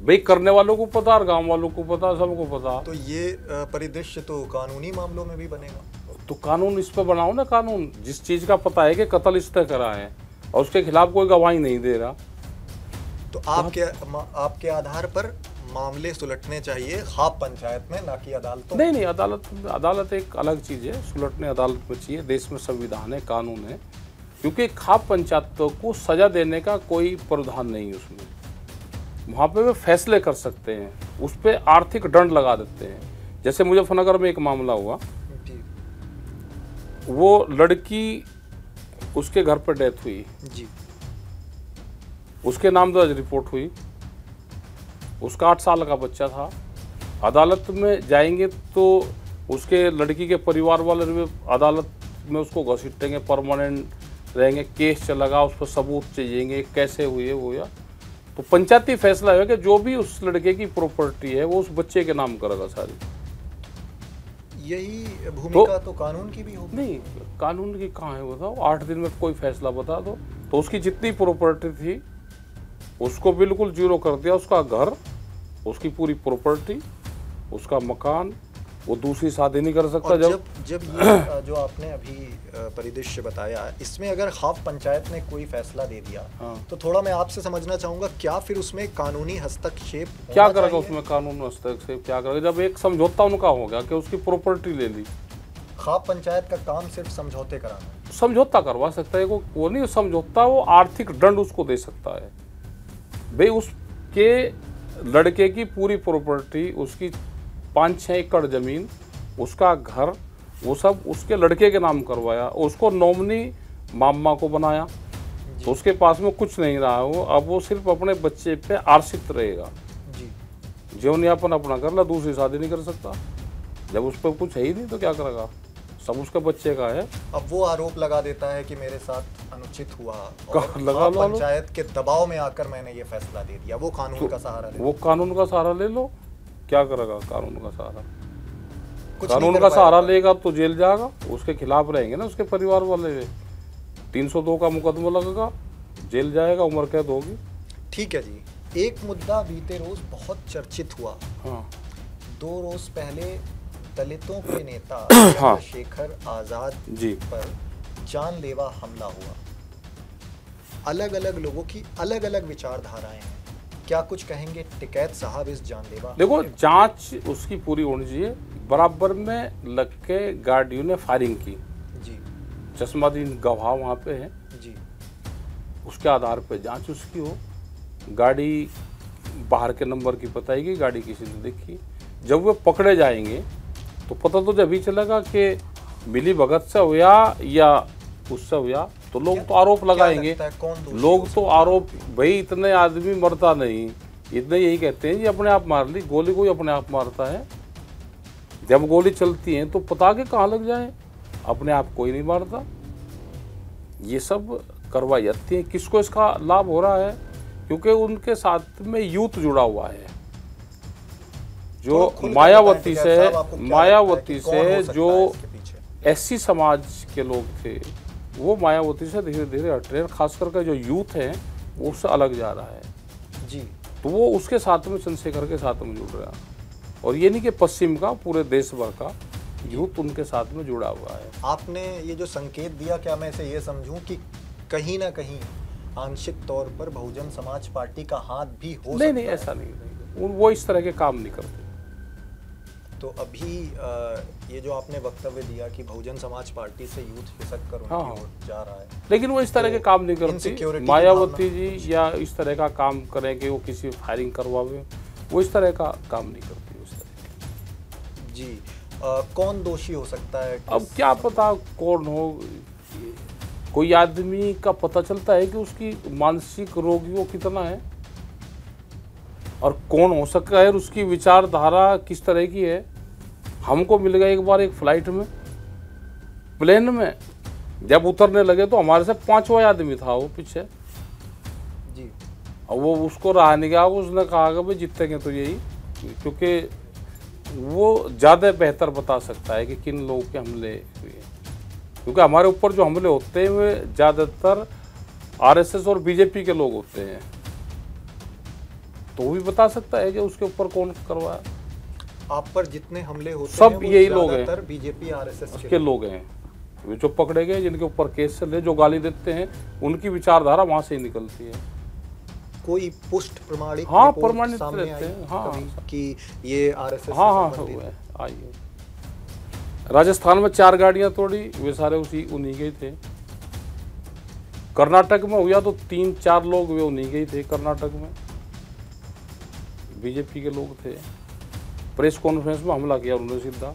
भाई, करने वालों को पता और गांव वालों को पता, सबको पता। तो ये परिदृश्य तो कानूनी मामलों में भी बनेगा? तो कानून इस पे बनाओ ना। कानून जिस चीज का पता है कि कत्ल इसने करा है और उसके खिलाफ कोई गवाही नहीं दे रहा, तो आपके आधार पर मामले सुलटने चाहिए खाप पंचायत में, ना कि अदालतों? नहीं, अदालत एक अलग चीज है। सुलटने अदालत में चाहिए। देश में संविधान है, कानून है, क्योंकि खाप पंचायतों को सजा देने का कोई प्रावधान नहीं है उसमें। वहाँ पे वे फैसले कर सकते हैं, उस पर आर्थिक दंड लगा देते हैं। जैसे मुजफ्फरनगर में एक मामला हुआ, वो लड़की उसके घर पर डेथ हुई जी, उसके नाम दर्ज रिपोर्ट हुई, उसका 8 साल का बच्चा था। अदालत में जाएंगे तो उसके लड़की के परिवार वाले भी अदालत में उसको घसीटेंगे, परमानेंट रहेंगे, केस चलेगा, उस पर सबूत चाहिए कैसे हुए वो या। तो पंचायती फैसला है कि जो भी उस लड़के की प्रॉपर्टी है वो उस बच्चे के नाम करेगा सारी। यही भूमिका तो कानून की भी होगी? नहीं, कानून की कहाँ है बताओ? 8 दिन में कोई फैसला बता दो। तो उसकी जितनी प्रॉपर्टी थी उसको बिल्कुल जीरो कर दिया, उसका घर, उसकी पूरी प्रॉपर्टी, उसका मकान, वो दूसरी शादी नहीं कर सकता। जब ये जो आपने अभी परिदृश्य बताया, इसमें अगर खाप पंचायत ने कोई फैसला दे दिया, तो थोड़ा मैं आपसे समझना चाहूंगा, क्या फिर उसमें कानूनी हस्तक्षेप क्या करेगा? उसमें कानूनी हस्तक्षेप क्या करेगा? जब एक समझौता उनका हो गया कि उसकी प्रॉपर्टी ले ली। खाप पंचायत का काम सिर्फ समझौते कराना? समझौता करवा सकता है वो नहीं समझौता, वो आर्थिक दंड उसको दे सकता है। भाई उसके लड़के की पूरी प्रॉपर्टी, उसकी 5-6 एकड़ जमीन, उसका घर, वो सब उसके लड़के के नाम करवाया, उसको नॉमिनी मामा को बनाया, तो उसके पास में कुछ नहीं रहा वो। अब वो सिर्फ अपने बच्चे पे आश्रित रहेगा जी, जीवन यापन अपना कर ला, दूसरी शादी नहीं कर सकता। जब उस पर कुछ है ही नहीं तो क्या करेगा? सब उसके बच्चे का है। अब वो आरोप लगा देता है कि मेरे साथ अनुचित हुआ और पंचायत के दबाव में आकर मैंने ये फैसला दे दिया, वो कानून का सहारा ले। वो कानून का सहारा ले लो, क्या करेगा कानून का सहारा? कानून का सहारा लेगा तो जेल जाएगा, उसके खिलाफ रहेंगे ना उसके परिवार वाले। 302 का मुकदमा लगेगा, जेल जाएगा, उम्र कैद होगी। ठीक है जी। एक मुद्दा बीते रोज बहुत चर्चित हुआ। हाँ। 2 रोज पहले दलितों के नेता हाँ। शेखर आजाद जी पर जानलेवा हमला हुआ। अलग अलग लोगों की अलग अलग विचारधाराएं हैं। क्या कुछ कहेंगे टिकैत साहब इस जानलेवा? देखो, जांच उसकी पूरी होनी चाहिए। बराबर में लग के गार्डियों ने फायरिंग की जी चश्मादीन गवाह वहाँ पे हैं जी। उसके आधार पे जांच उसकी हो। गाड़ी बाहर के नंबर की बताएगी, गाड़ी किसी ने देखी। जब वो पकड़े जाएंगे तो पता तो जब ही चलेगा कि मिली भगत से हुआ या उससे हुआ। तो लोग तो आरोप लगाएंगे, लोग तो आरोप, भाई इतने आदमी मरता नहीं, इतने यही कहते हैं जी अपने आप मार ली। गोली कोई अपने आप मारता है? जब गोली चलती है तो पता के कहाँ लग जाए, अपने आप कोई नहीं मारता। ये सब करवाई जाती है। किसको इसका लाभ हो रहा है? क्योंकि उनके साथ में यूथ जुड़ा हुआ है, जो मायावती से जो एससी समाज के लोग थे वो मायावती से धीरे धीरे हट रहे हैं। खास करके जो यूथ है वो उससे अलग जा रहा है जी। तो वो उसके साथ में, चंद्रशेखर के साथ में जुड़ रहा है। और ये नहीं कि पश्चिम का, पूरे देश भर का यूथ उनके साथ में जुड़ा हुआ है। आपने ये जो संकेत दिया, क्या मैं इसे ये समझूं कि कहीं ना कहीं आंशिक तौर पर बहुजन समाज पार्टी का हाथ भी हो सकता है? नहीं, ऐसा नहीं, वो इस तरह के काम नहीं करते। तो अभी ये जो आपने वक्तव्य दिया कि बहुजन समाज पार्टी से यूथ खिसक कर उनकी ओर जा रहा है, लेकिन वो इस तरह के काम नहीं करती। मायावती जी या इस तरह का काम करें कि वो किसी फायरिंग करवावे, वो इस तरह का काम नहीं करती उस तरह। जी। कौन दोषी हो सकता है? अब क्या पता कौन हो। कोई आदमी का पता चलता है कि उसकी मानसिक रोगी वो कितना है और कौन हो सकता है, उसकी विचारधारा किस तरह की है। हमको मिल गया एक बार एक फ्लाइट में, प्लेन में जब उतरने लगे तो हमारे से 5वां आदमी था वो पीछे जी। और वो उसको रहा नहीं गया, उसने कहा कि भाई जीतेंगे तो यही, क्योंकि वो ज़्यादा बेहतर बता सकता है कि किन लोगों के हमले हुए। क्योंकि हमारे ऊपर जो हमले होते हैं वे ज़्यादातर आरएसएस और बीजेपी के लोग होते हैं, तो वो भी बता सकता है कि उसके ऊपर कौन करवाया। आप पर जितने हमले होते सब हैं यही लोग हैं, बीजेपी आरएसएस के लोग हैं। वे जो पकड़े गए, जिनके ऊपर केस चल रहे, जो गाली देते हैं, उनकी विचारधारा वहाँ से ही निकलती है। कोई पुष्ट प्रमाणित प्रमाणित रहते हैं कि ये आरएसएस से आई है। राजस्थान में 4 गाड़ियां तोड़ी, वे सारे उन्हीं के थे। कर्नाटक में हुआ तो 3-4 लोग वे उन्हीं के ही थे। कर्नाटक में बीजेपी के लोग थे। प्रेस कॉन्फ्रेंस में हमला किया उन्होंने सीधा,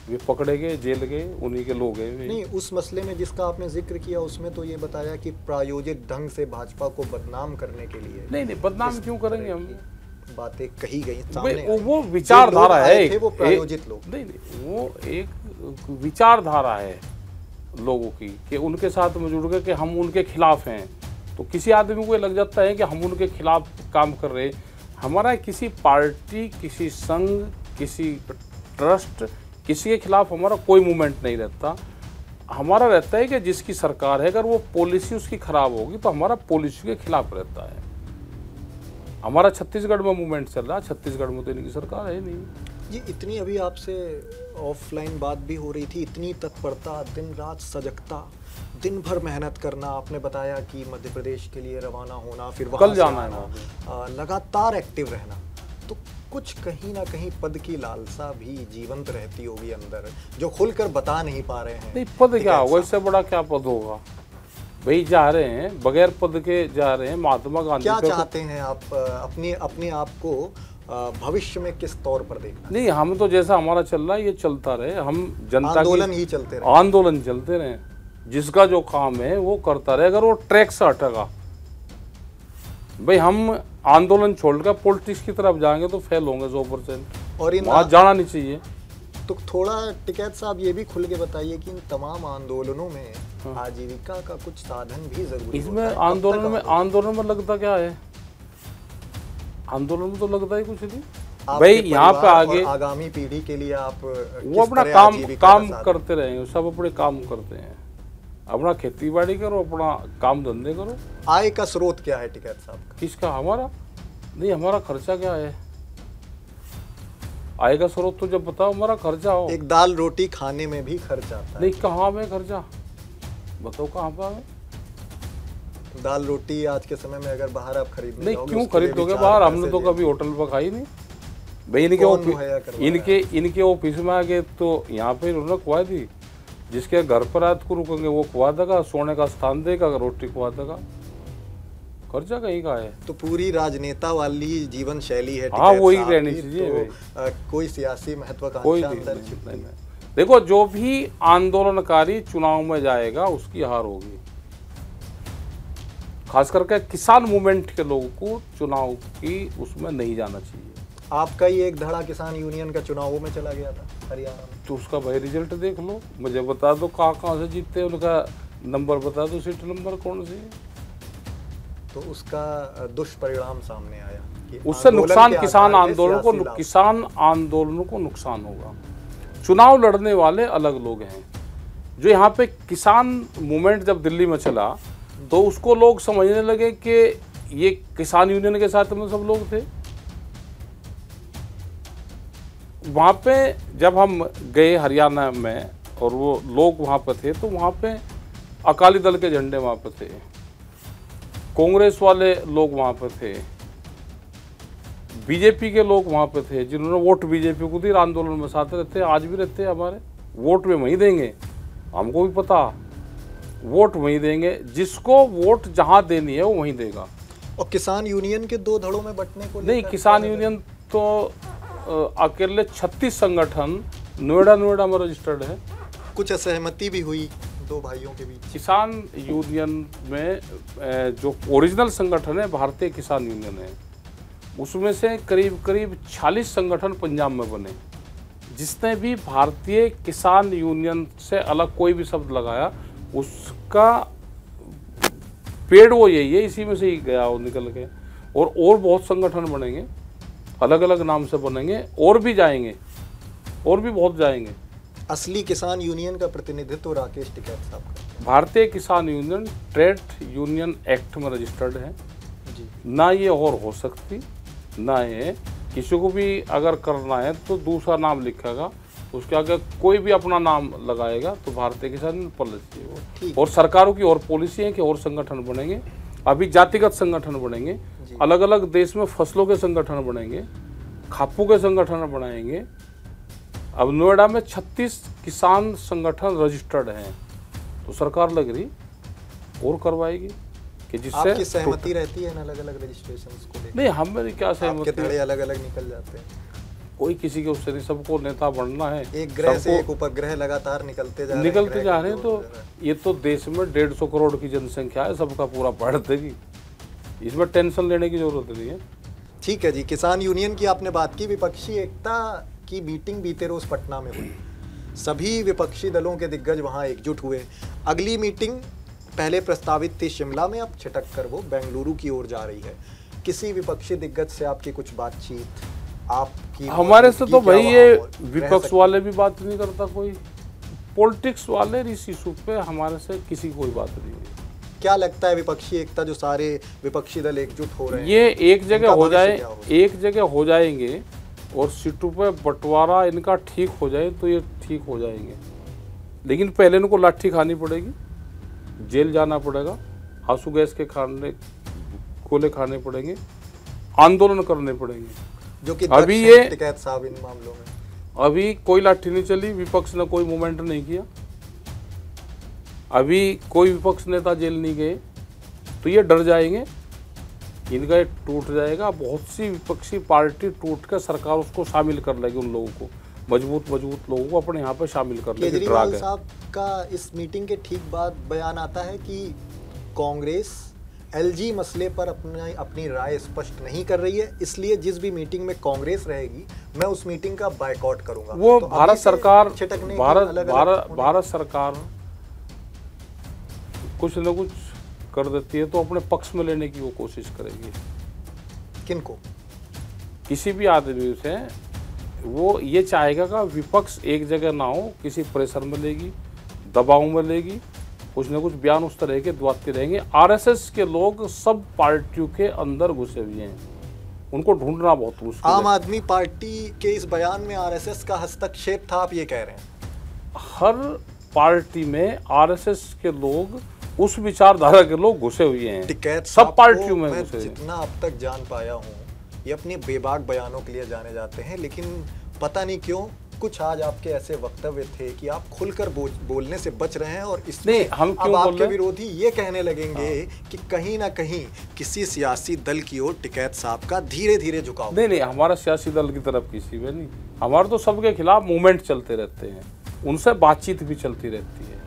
वे पकड़े गए, जेल गए, उन्हीं के लोग हैं। नहीं, उस मसले में जिसका आपने जिक्र किया उसमें तो ये बताया कि प्रायोजित ढंग से भाजपा को बदनाम करने के लिए। नहीं, बदनाम क्यों करेंगे हम? बातें कही गई सामने, वो विचारधारा है, वो प्रायोजित लोग। नहीं, वो एक विचारधारा है लोगों की कि उनके साथ में जुड़ गए कि हम उनके खिलाफ हैं। तो किसी आदमी को ये लग जाता है कि हम उनके खिलाफ काम कर रहे हैं। हमारा किसी पार्टी, किसी संघ, किसी ट्रस्ट, किसी के खिलाफ हमारा कोई मूवमेंट नहीं रहता। हमारा रहता है कि जिसकी सरकार है, अगर वो पॉलिसी उसकी खराब होगी तो हमारा पॉलिसी के खिलाफ रहता है। हमारा छत्तीसगढ़ में मूवमेंट चल रहा है, छत्तीसगढ़ में तो इनकी सरकार है नहीं। ये इतनी, अभी आपसे ऑफलाइन बात भी हो रही थी, इतनी तत्परता, दिन रात सजगता, दिन भर मेहनत करना। आपने बताया कि मध्य प्रदेश के लिए रवाना होना, फिर वहाँ कल जाना है, लगातार एक्टिव रहना, तो कुछ कहीं ना कहीं पद की लालसा भी जीवंत रहती होगी अंदर, जो खुलकर बता नहीं पा रहे हैं। नहीं, पद क्या होगा, इससे बड़ा क्या पद होगा भाई? जा रहे हैं बगैर पद के, जा रहे हैं। महात्मा गांधी क्या चाहते हैं आप अपने आप को भविष्य में किस तौर पर देखना? नहीं, हम तो जैसा हमारा चल रहा है ये चलता रहे। हम जनता आंदोलन ही चलते रहे, आंदोलन चलते रहे, जिसका जो काम है वो करता रहे। अगर वो ट्रैक से हटेगा, भाई हम आंदोलन छोड़कर पॉलिटिक्स की तरफ जाएंगे तो फेल होंगे 100%। और वहाँ जाना नहीं चाहिए। तो थोड़ा टिकैत साहब ये भी खुल के बताइए कि इन तमाम आंदोलनों में आजीविका का कुछ साधन भी जरूरी इसमें होता है। आंदोलन में लगता क्या है? आंदोलन में तो लगता ही कुछ नहीं भाई। यहाँ पे आगे आगामी पीढ़ी के लिए आप वो अपना काम करते रहेंगे। सब अपने काम करते हैं, अपना खेती बाड़ी करो, अपना काम धंधे करो। आय का स्रोत क्या है टिकैत साहब का? किसका? हमारा नहीं, हमारा खर्चा क्या है? आय का स्रोत तो जब बताओ हमारा खर्चा हो। एक दाल रोटी खाने में भी खर्चा आता है। नहीं, कहाँ में खर्चा बताओ, कहाँ पर है? दाल रोटी आज के समय में अगर बाहर आप खरीदने नहीं, जाओगे, क्यों उसके लिए भी खरीदोगे 4 बाहर? हमने पैसे तो कभी दिए। होटल पर खाई नहीं भाई। इनके कौन मुहैया करवाया? इनके ऑफिस में आ गए तो यहाँ पे उन्होंने खुआ दी। जिसके घर पर रात को रुकेंगे वो खुआ देगा, सोने का स्थान देगा, रोटी खुआ देगा। खर्चा कहीं का है? तो पूरी राजनेता वाली जीवन शैली है हाँ, टिकैत वही साहब रहनी की, चाहिए तो कोई सियासी कोई महत्वाकांक्षा नहीं, अंदर नहीं, छिपी नहीं, है। नहीं। देखो, जो भी आंदोलनकारी चुनाव में जाएगा उसकी हार होगी। खास करके किसान मूवमेंट के लोगों को चुनाव की उसमें नहीं जाना चाहिए। आपका ही एक धड़ा किसान यूनियन का चुनावों में चला गया था हरियाणा में। तो उसका भाई रिजल्ट देख लो, मुझे बता दो कहाँ से जीतते, उनका नंबर बता दो, सीट नंबर कौन सी है। तो उसका दुष्परिणाम सामने आया कि उससे आंदोलन नुकसान के किसान आधार पे आंदोलन सियासी लाभ। किसान आंदोलनों को नुकसान होगा। चुनाव लड़ने वाले अलग लोग हैं। जो यहाँ पे किसान मूवमेंट जब दिल्ली में चला तो उसको लोग समझने लगे कि ये किसान यूनियन के साथ में सब लोग थे। वहाँ पे जब हम गए हरियाणा में और वो लोग वहाँ पे थे तो वहाँ पे अकाली दल के झंडे वहाँ पे थे, कांग्रेस वाले लोग वहाँ पे थे, बीजेपी के लोग वहाँ पे थे जिन्होंने वोट बीजेपी को दी, आंदोलन में साथ रहते, आज भी रहते हैं। हमारे वोट में वहीं देंगे, हमको भी पता, वोट वहीं देंगे। जिसको वोट जहाँ देनी है वो वहीं देगा। और किसान यूनियन के 2 धड़ों में बंटने को नहीं, लेकर किसान यूनियन तो अकेले 36 संगठन नोएडा में रजिस्टर्ड है। कुछ असहमति भी हुई 2 भाइयों के बीच। किसान यूनियन में जो ओरिजिनल संगठन है भारतीय किसान यूनियन है, उसमें से करीब 40 संगठन पंजाब में बने। जिसने भी भारतीय किसान यूनियन से अलग कोई भी शब्द लगाया उसका पेड़ वो यही है, इसी में से ही गया वो निकल के। और बहुत संगठन बनेंगे, अलग अलग नाम से बनेंगे, और भी जाएंगे, और भी बहुत जाएंगे। असली किसान यूनियन का प्रतिनिधित्व राकेश टिकैत साहब करते हैं। भारतीय किसान यूनियन ट्रेड यूनियन एक्ट में रजिस्टर्ड है जी। ना, ये और हो सकती ना, ये किसी को भी अगर करना है तो दूसरा नाम लिखेगा, उसके आगे कोई भी अपना नाम लगाएगा तो भारतीय किसान पॉलिसी वो। और सरकारों की और पॉलिसी है कि और संगठन बनेंगे। अभी जातिगत संगठन बनेंगे, अलग अलग देश में फसलों के संगठन बनेंगे, खापू के संगठन बनाएंगे। अब नोएडा में 36 किसान संगठन रजिस्टर्ड हैं, तो सरकार लग रही और करवाएगी कि जिससे आपकी सहमति रहती है इन अलग अलग रजिस्ट्रेशंस को लेकर? नहीं, हम मेरी क्या सहमति, आपके धड़े अलग अलग निकल जाते हैं। कोई किसी के उससे नहीं, सबको नेता बनना है। एक ग्रह से एक उपग्रह लगातार निकलते जा रहे हैं। तो ये तो देश में 150 करोड़ की जनसंख्या है, सबका पूरा बढ़ देगी, इसमें टेंशन लेने की जरूरत नहीं है। ठीक है जी। किसान यूनियन की आपने बात की। विपक्षी एकता की मीटिंग बीते रोज पटना में हुई, सभी विपक्षी दलों के दिग्गज वहां एकजुट हुए। अगली मीटिंग पहले प्रस्तावित थी शिमला में, अब छिटक कर वो बेंगलुरु की ओर जा रही है। किसी विपक्षी दिग्गज से आपकी कुछ बातचीत? आपकी हमारे से तो भाई ये विपक्ष वाले भी बात नहीं करता, कोई पॉलिटिक्स वाले इस इशू पे हमारे से किसी कोई बात नहीं है। क्या लगता है विपक्षी एकता, जो सारे विपक्षी दल एकजुट हो रहे हैं, ये एक जगह हो जाए, क्या होगा? एक जगह हो जाएंगे और सीटों पे बंटवारा इनका ठीक हो जाए तो ये ठीक हो जाएंगे। लेकिन पहले इनको लाठी खानी पड़ेगी, जेल जाना पड़ेगा, आंसू गैस के गोले खाने पड़ेंगे, आंदोलन करने पड़ेंगे। जो कि अभी ये टिकैत साहब इन मामलों में अभी कोई लाठी नहीं चली, विपक्ष ने कोई मूवमेंट नहीं किया, अभी कोई विपक्ष नेता जेल नहीं गए, तो ये डर जाएंगे, इनका ये टूट जाएगा। बहुत सी विपक्षी पार्टी टूट कर सरकार उसको शामिल कर लेगी, उन लोगों को मजबूत लोगों को अपने यहाँ पे शामिल कर लेगी। केजरीवाल साहब का इस मीटिंग के ठीक बाद बयान आता है कि कांग्रेस एलजी मसले पर अपनी राय स्पष्ट नहीं कर रही है, इसलिए जिस भी मीटिंग में कांग्रेस रहेगी मैं उस मीटिंग का बायकॉट करूंगा। वो तो भारत सरकार भारत सरकार कुछ न कुछ कर देती है तो अपने पक्ष में लेने की वो कोशिश करेगी। किनको? किसी भी आदमी से वो ये चाहेगा कि विपक्ष एक जगह ना हो, किसी प्रेशर में लेगी, दबाव में लेगी, कुछ न कुछ बयान उस तरह के दुआते रहेंगे। आरएसएस के लोग सब पार्टियों के अंदर घुसे हुए हैं, उनको ढूंढना बहुत मुश्किल है। आम आदमी पार्टी के इस बयान में आरएसएस का हस्तक्षेप था, आप ये कह रहे हैं? हर पार्टी में आरएसएस के लोग उस विचारधारा के लोग घुसे हुए हैं, टिकैत सब साहब पार्टियों को में मैं घुसे हैं। जितना अब तक जान पाया हूँ, ये अपने बेबाक बयानों के लिए जाने जाते हैं, लेकिन पता नहीं क्यों कुछ आज आपके ऐसे वक्तव्य थे कि आप खुलकर बोलने से बच रहे हैं, और इसमें नहीं, हम अब क्यों बोल आपके रहे हैं? विरोधी ये कहने लगेंगे कि कहीं ना कहीं किसी सियासी दल की ओर टिकैत साहब का धीरे धीरे झुकाव। नहीं, हमारा सियासी दल की तरफ किसी में नहीं, हमारे तो सबके खिलाफ मूवमेंट चलते रहते हैं, उनसे बातचीत भी चलती रहती है।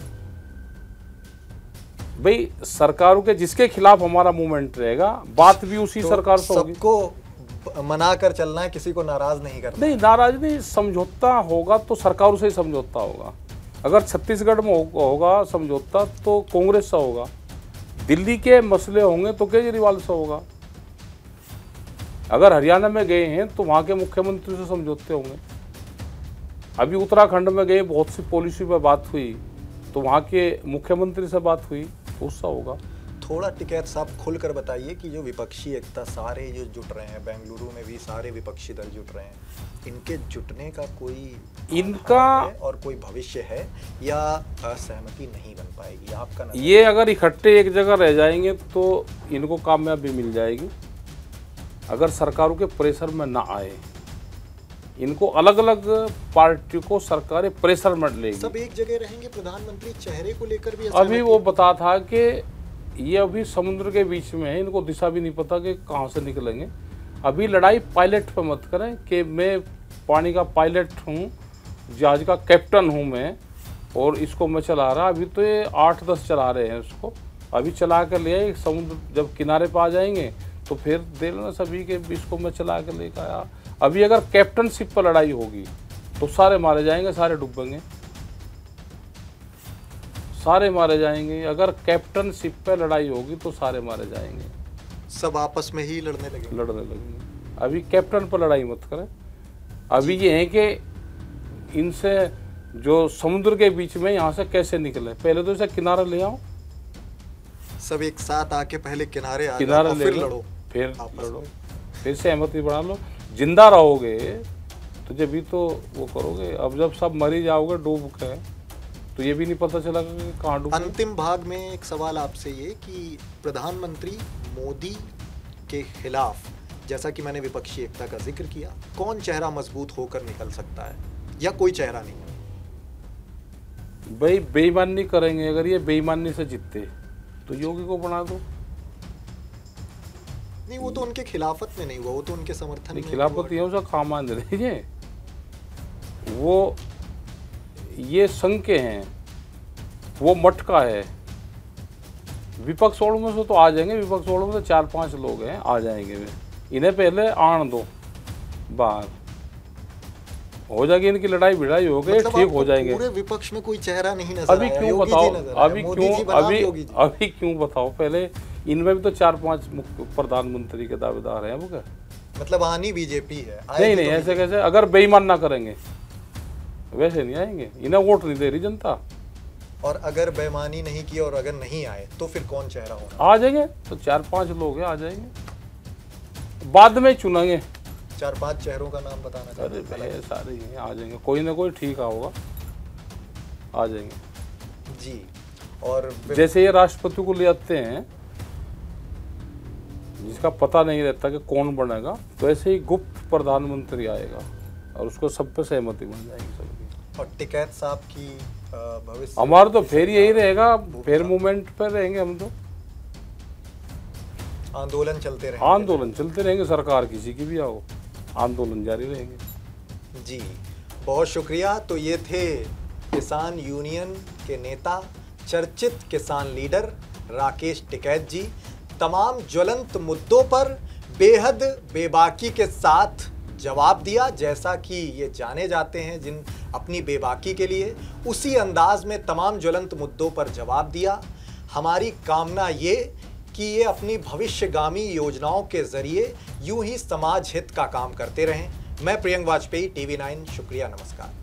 भाई सरकारों के जिसके खिलाफ हमारा मूवमेंट रहेगा, बात भी उसी तो सरकार से होगी। सबको मना कर चलना है, किसी को नाराज नहीं करना। नहीं, नाराज नहीं, समझौता होगा तो सरकारों से ही समझौता होगा। अगर छत्तीसगढ़ में होगा समझौता तो कांग्रेस से होगा, दिल्ली के मसले होंगे तो केजरीवाल से होगा, अगर हरियाणा में गए हैं तो वहाँ के मुख्यमंत्री से समझौते होंगे। अभी उत्तराखंड में गए, बहुत सी पॉलिसी पर बात हुई तो वहाँ के मुख्यमंत्री से बात हुई, उससे होगा। थोड़ा टिकैत साहब खुलकर बताइए कि जो विपक्षी एकता सारे जो जुट रहे हैं, बेंगलुरु में भी सारे विपक्षी दल जुट रहे हैं, इनके जुटने का कोई इनका है और कोई भविष्य है या असहमति नहीं बन पाएगी आपका नजर? ये अगर इकट्ठे एक जगह रह जाएंगे तो इनको कामयाबी मिल जाएगी। अगर सरकारों के प्रेशर में ना आए, इनको अलग अलग पार्टियों को सरकारें प्रेशर में लेगी। सब एक जगह रहेंगे, प्रधानमंत्री चेहरे को लेकर भी अभी वो बता था कि ये अभी समुद्र के बीच में है, इनको दिशा भी नहीं पता कि कहाँ से निकलेंगे। अभी लड़ाई पायलट पे मत करें कि मैं पानी का पायलट हूँ, जहाज का कैप्टन हूँ मैं, और इसको मैं चला रहा। अभी तो ये 8-10 चला रहे हैं उसको, अभी चला कर ले आए। समुद्र जब किनारे पर आ जाएंगे तो फिर दे लेना सभी के, इसको मैं चला कर लेकर आया। अभी अगर कैप्टनशिप पर लड़ाई होगी तो सारे मारे जाएंगे, सारे डूबेंगे, सारे मारे जाएंगे। अगर कैप्टनशिप पे लड़ाई होगी तो सारे मारे जाएंगे, सब आपस में ही लड़ने लगेंगे। अभी कैप्टन पर लड़ाई मत करें। अभी ये है कि इनसे जो समुद्र के बीच में यहाँ से कैसे निकले, पहले तो इसे किनारे ले आओ, सब एक साथ आके पहले किनारे आ किनारे जाओ, ले फिर लो, लड़ो, फिर लड़ो, फिर सहमति बढ़ा लो। जिंदा रहोगे तो जब भी तो वो करोगे। अब जब सब मरी जाओगे डूब के तो ये भी नहीं पता चला कि कहाँ डूब। अंतिम भाग में एक सवाल आपसे ये कि प्रधानमंत्री मोदी के खिलाफ, जैसा कि मैंने विपक्षी एकता का जिक्र किया, कौन चेहरा मजबूत होकर निकल सकता है या कोई चेहरा नहीं? भाई बेईमानी करेंगे, अगर ये बेईमानी से जीतते तो योगी को बना दो। नहीं, वो तो उनके खिलाफत में नहीं हुआ, वो तो उनके समर्थन में। खिलाफत ये उसका खामान दे दीजिए। वो ये संघ के हैं, वो मटका है। विपक्ष ओर में से तो आ जाएंगे, विपक्ष ओर में से 4-5 लोग हैं, आ जाएंगे वे। इन्हें पहले आन दो, बाहर हो जाएगी इनकी लड़ाई भिड़ाई हो गई, ठीक हो जाएंगे। पूरे विपक्ष में कोई चेहरा नहीं नजर अभी क्यों बताओ, अभी क्यों बताओ, पहले इनमें भी तो 4-5 प्रधानमंत्री के दावेदार हैं। वो क्या मतलब आनी बीजेपी है? नहीं, ऐसे कैसे? अगर बेईमान ना करेंगे वैसे नहीं आएंगे, इन्हें वोट नहीं दे रही जनता। और अगर बेईमानी नहीं की और अगर नहीं आए तो फिर कौन चेहरा होगा? आ जाएंगे तो 4-5 लोग हैं, आ जाएंगे, बाद में चुनेंगे। 4-5 चेहरों का नाम बताना चाहते हैं? अरे सारे ही आ जाएंगे, कोई ना कोई ठीक होगा, आ जाएंगे जी। और जैसे ये राष्ट्रपति को ले आते हैं जिसका पता नहीं रहता कि कौन बनेगा, तो ऐसे ही गुप्त प्रधानमंत्री आएगा और उसको सब पे सहमति बन जाएगी सबकी। और टिकैत साहब की भविष्य हमारा तो फिर यही रहेगा, फिर मूवमेंट पर रहेंगे हम तो, आंदोलन चलते रहेंगे। आंदोलन चलते रहेंगे, सरकार किसी की भी आओ, आंदोलन जारी रहेंगे। जी, बहुत शुक्रिया। तो ये थे किसान यूनियन के नेता, चर्चित किसान लीडर राकेश टिकैत जी। तमाम ज्वलंत मुद्दों पर बेहद बेबाकी के साथ जवाब दिया, जैसा कि ये जाने जाते हैं जिन अपनी बेबाकी के लिए, उसी अंदाज में तमाम ज्वलंत मुद्दों पर जवाब दिया। हमारी कामना ये कि ये अपनी भविष्यगामी योजनाओं के जरिए यूं ही समाज हित का काम करते रहें। मैं प्रियंक वाजपेयी, TV9, शुक्रिया, नमस्कार।